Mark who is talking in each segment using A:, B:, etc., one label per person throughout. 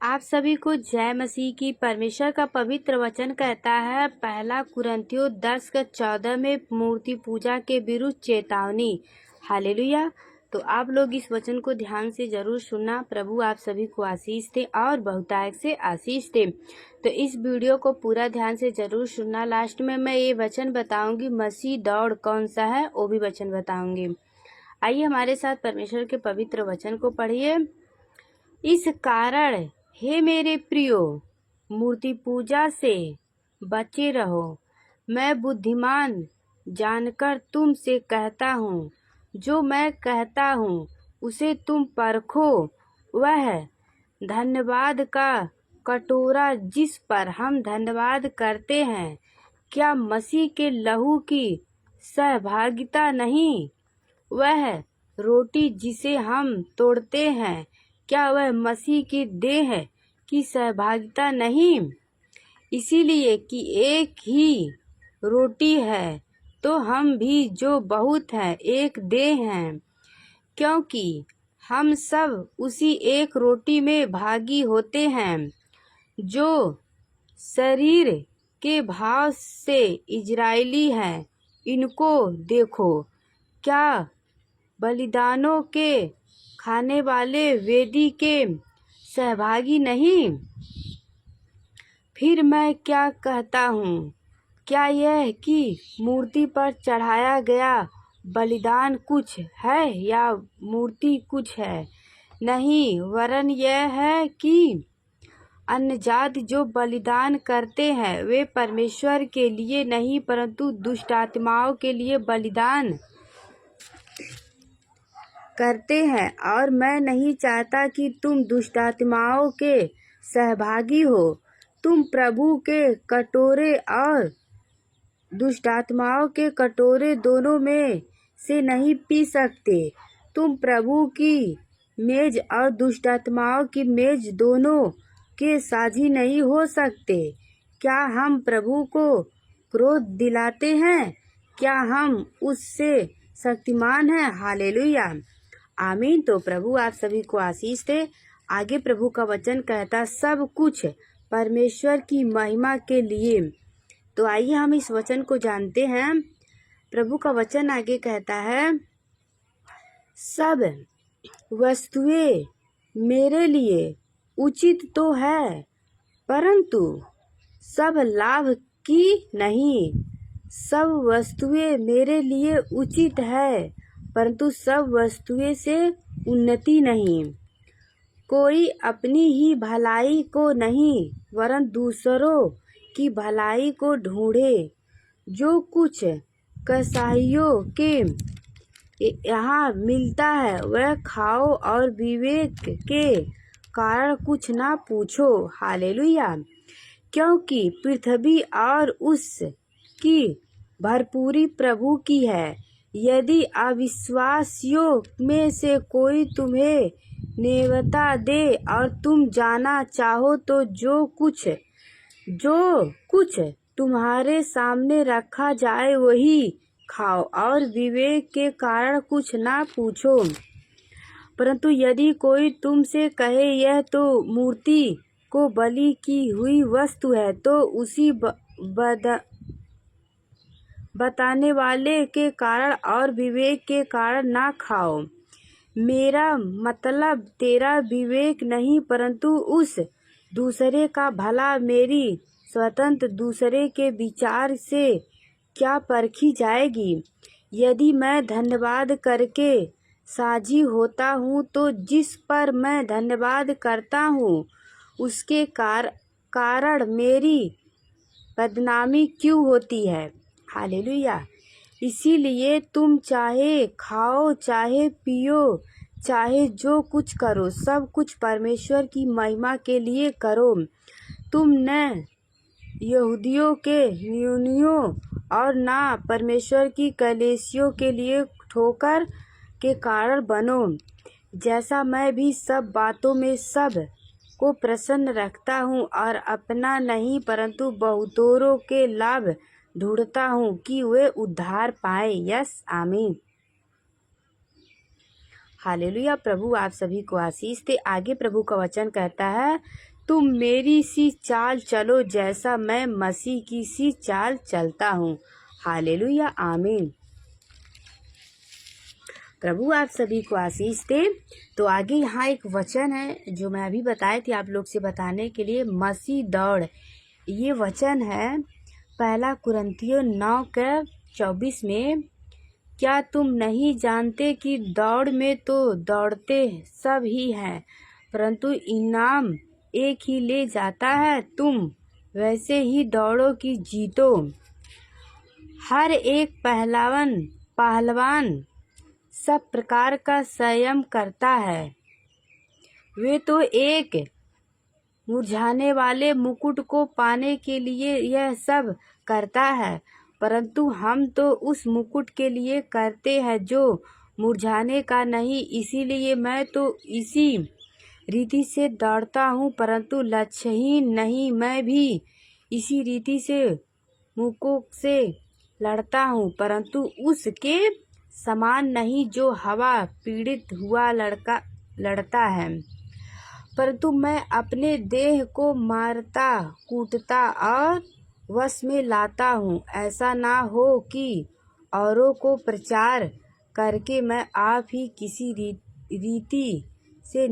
A: आप सभी को जय मसीह की। परमेश्वर का पवित्र वचन कहता है, पहला कुरिन्थियों 10:14 में मूर्ति पूजा के विरुद्ध चेतावनी। हालेलुया। तो आप लोग इस वचन को ध्यान से जरूर सुनना। प्रभु आप सभी को आशीष दे और बहुतायत से आशीष दे। तो इस वीडियो को पूरा ध्यान से जरूर सुनना। लास्ट में मैं ये वचन बताऊंगी, मसीह दौड़ कौन सा है वो भी वचन बताऊंगी। आइए हमारे साथ परमेश्वर के पवित्र वचन को पढ़िए। इस कारण हे मेरे प्रियो, मूर्ति पूजा से बचे रहो। मैं बुद्धिमान जानकर तुमसे कहता हूँ, जो मैं कहता हूँ उसे तुम परखो। वह धन्यवाद का कटोरा जिस पर हम धन्यवाद करते हैं, क्या मसीह के लहू की सहभागिता नहीं? वह रोटी जिसे हम तोड़ते हैं, क्या वह मसीह की देह की सहभागिता नहीं? इसीलिए कि एक ही रोटी है, तो हम भी जो बहुत हैं एक देह हैं, क्योंकि हम सब उसी एक रोटी में भागी होते हैं। जो शरीर के भाव से इजरायली हैं, इनको देखो, क्या बलिदानों के खाने वाले वेदी के सहभागी नहीं? फिर मैं क्या कहता हूँ? क्या यह कि मूर्ति पर चढ़ाया गया बलिदान कुछ है या मूर्ति कुछ है? नहीं, वरन यह है कि अन्यजाति जो बलिदान करते हैं वे परमेश्वर के लिए नहीं परंतु दुष्ट आत्माओं के लिए बलिदान करते हैं। और मैं नहीं चाहता कि तुम दुष्ट आत्माओं के सहभागी हो। तुम प्रभु के कटोरे और दुष्ट आत्माओं के कटोरे दोनों में से नहीं पी सकते। तुम प्रभु की मेज और दुष्ट आत्माओं की मेज दोनों के साझी नहीं हो सकते। क्या हम प्रभु को क्रोध दिलाते हैं? क्या हम उससे शक्तिमान हैं? हालेलुया, आमीन। तो प्रभु आप सभी को आशीष दे। आगे प्रभु का वचन कहता, सब कुछ परमेश्वर की महिमा के लिए। तो आइए हम इस वचन को जानते हैं। प्रभु का वचन आगे कहता है, सब वस्तुएं मेरे लिए उचित तो है, परंतु सब लाभ की नहीं। सब वस्तुएं मेरे लिए उचित है, परंतु सब वस्तुएं से उन्नति नहीं। कोई अपनी ही भलाई को नहीं वरन दूसरों की भलाई को ढूंढे। जो कुछ कसाईयों के यहाँ मिलता है वह खाओ और विवेक के कारण कुछ ना पूछो। हालेलुया। क्योंकि पृथ्वी और उसकी भरपूरी प्रभु की है। यदि अविश्वासियों में से कोई तुम्हें नेवता दे और तुम जाना चाहो तो जो कुछ तुम्हारे सामने रखा जाए वही खाओ और विवेक के कारण कुछ ना पूछो। परंतु यदि कोई तुमसे कहे यह तो मूर्ति को बलि की हुई वस्तु है, तो उसी बताने वाले के कारण और विवेक के कारण ना खाओ। मेरा मतलब तेरा विवेक नहीं परंतु उस दूसरे का भला मेरी स्वतंत्र दूसरे के विचार से क्या परखी जाएगी। यदि मैं धन्यवाद करके साझी होता हूँ तो जिस पर मैं धन्यवाद करता हूँ उसके कारण मेरी बदनामी क्यों होती है? हालेलुया। इसीलिए तुम चाहे खाओ चाहे पियो चाहे जो कुछ करो, सब कुछ परमेश्वर की महिमा के लिए करो। तुम न यहूदियों के न्यूनियों और ना परमेश्वर की कलीसियों के लिए ठोकर के कारण बनो। जैसा मैं भी सब बातों में सब को प्रसन्न रखता हूँ और अपना नहीं परंतु बहुतों के लाभ ढूंढता हूँ कि वे उद्धार पाए। यस, आमीन, हालेलुया। प्रभु आप सभी को आशीष दे। आगे प्रभु का वचन कहता है, तुम मेरी सी चाल चलो जैसा मैं मसीह की सी चाल चलता हूँ। हालेलुया, आमीन। प्रभु आप सभी को आशीष दे। तो आगे यहाँ एक वचन है जो मैं अभी बताई थी आप लोग से बताने के लिए, मसीह दौड़। ये वचन है 1 कुरिन्थियों 9:24 में, क्या तुम नहीं जानते कि दौड़ में तो दौड़ते सब ही हैं, परंतु इनाम एक ही ले जाता है। तुम वैसे ही दौड़ो कि जीतो। हर एक पहलवान सब प्रकार का संयम करता है। वे तो एक मुरझाने वाले मुकुट को पाने के लिए यह सब करता है, परंतु हम तो उस मुकुट के लिए करते हैं जो मुरझाने का नहीं। इसीलिए मैं तो इसी रीति से दौड़ता हूँ, परंतु लक्ष्यहीन नहीं। मैं भी इसी रीति से मुकुट से लड़ता हूँ, परंतु उसके समान नहीं जो हवा पीड़ित हुआ लड़ता है, परंतु मैं अपने देह को मारता कूटता और वश में लाता हूँ, ऐसा ना हो कि औरों को प्रचार करके मैं आप ही किसी रीति से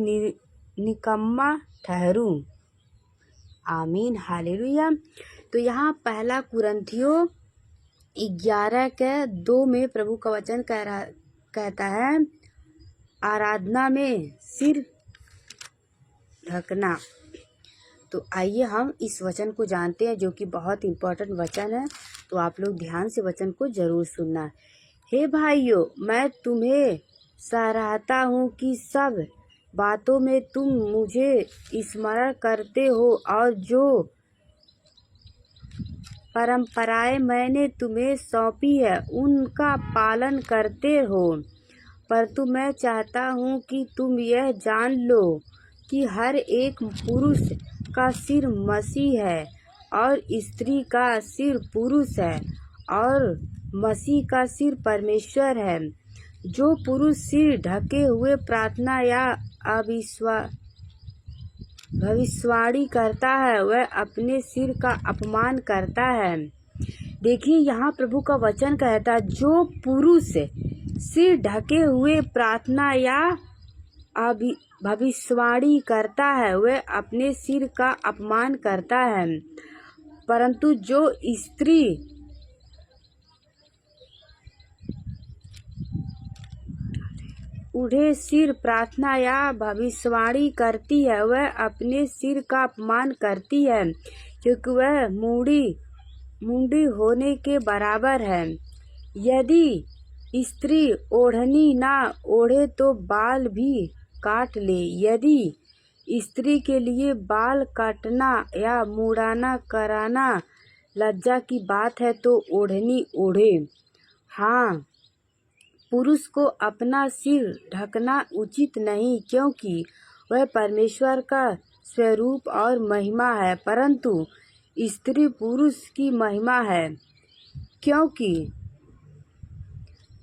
A: निकम्मा ठहरूं। आमीन, हालेलुया। तो यहाँ 1 कुरिन्थियों 11:2 में प्रभु का वचन कहता है, आराधना में सिर ढकना। तो आइए हम इस वचन को जानते हैं जो कि बहुत इम्पोर्टेंट वचन है। तो आप लोग ध्यान से वचन को जरूर सुनना। हे भाइयों, मैं तुम्हें सराहता हूँ कि सब बातों में तुम मुझे स्मरण करते हो और जो परंपराएं मैंने तुम्हें सौंपी है उनका पालन करते हो। परंतु मैं चाहता हूँ कि तुम यह जान लो कि हर एक पुरुष का सिर मसीह है और स्त्री का सिर पुरुष है और मसीह का सिर परमेश्वर है। जो पुरुष सिर ढके हुए प्रार्थना या भविष्यवाणी करता है वह अपने सिर का अपमान करता है। देखिए यहाँ प्रभु का वचन कहता है, जो पुरुष सिर ढके हुए प्रार्थना या भविष्यवाणी करता है वह अपने सिर का अपमान करता है, परंतु जो स्त्री उन्हें सिर प्रार्थना या भविष्यवाणी करती है वह अपने सिर का अपमान करती है, क्योंकि वह मूढ़ी होने के बराबर है। यदि स्त्री ओढ़नी ना ओढ़े तो बाल भी काट ले। यदि स्त्री के लिए बाल काटना या मुड़ाना कराना लज्जा की बात है तो ओढ़नी ओढ़े। हाँ, पुरुष को अपना सिर ढकना उचित नहीं, क्योंकि वह परमेश्वर का स्वरूप और महिमा है, परंतु स्त्री पुरुष की महिमा है, क्योंकि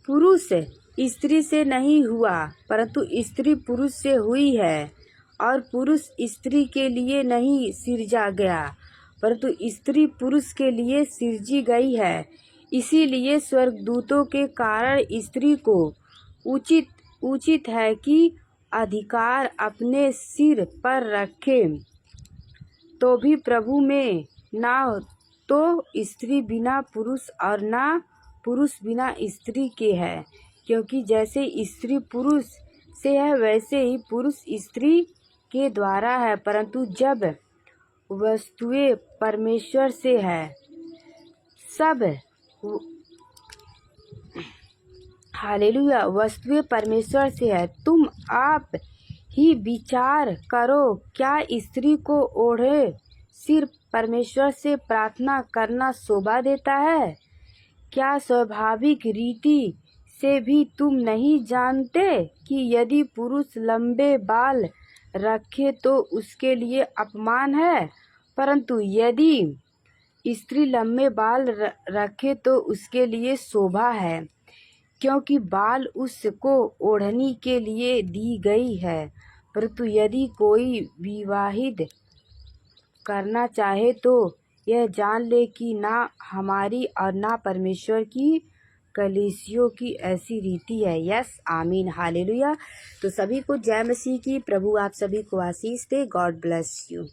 A: पुरुष स्त्री से नहीं हुआ परंतु स्त्री पुरुष से हुई है, और पुरुष स्त्री के लिए नहीं सिरजा गया परंतु स्त्री पुरुष के लिए सिरजी गई है। इसीलिए स्वर्गदूतों के कारण स्त्री को उचित है कि अधिकार अपने सिर पर रखे, तो भी प्रभु में ना तो स्त्री बिना पुरुष और ना पुरुष बिना स्त्री के है, क्योंकि जैसे स्त्री पुरुष से है वैसे ही पुरुष स्त्री के द्वारा है, परंतु जब वस्तुएं परमेश्वर से है सब हालेलुया, वस्तुएं परमेश्वर से है। तुम आप ही विचार करो, क्या स्त्री को ओढ़े सिर परमेश्वर से प्रार्थना करना शोभा देता है? क्या स्वाभाविक रीति से भी तुम नहीं जानते कि यदि पुरुष लंबे बाल रखे तो उसके लिए अपमान है, परंतु यदि स्त्री लंबे बाल रखे तो उसके लिए शोभा है, क्योंकि बाल उसको ओढ़नी के लिए दी गई है। परंतु यदि कोई विवाहित करना चाहे तो यह जान ले कि ना हमारी और ना परमेश्वर की कलीसियों की ऐसी रीति है। यस, आमीन, हालेलुया। तो सभी को जय मसीह की। प्रभु आप सभी को आशीष दे। God bless you.